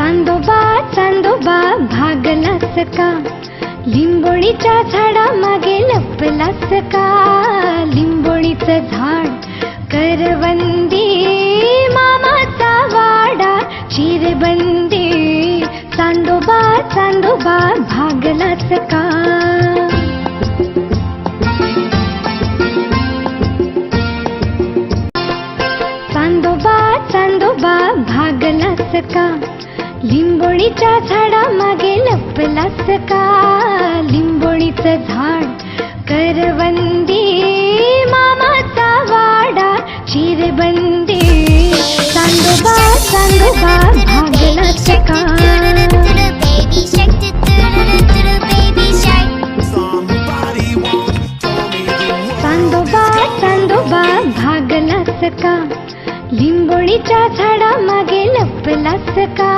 चांदोबा चांदोबा भागलास का, लिंबोणीच्या झाडामागे लपलास का. लिंबोणीचं झाड करवंदी, मामाचा वाडा चिरबंदी. चांदोबा चांदोबा भागलास का. चांदोबा चांदोबा भागलास का, लिंबोणीच्या झाडामागे लपलास का. लिंबोणीचं झाड करवंदी, मामाचा वाडा चिरबंदी. चांदोबा चांदोबा भागलास का. चांदोबा चांदोबा भागलास का, लिंबोणीच्या झाडामागे लपलास का.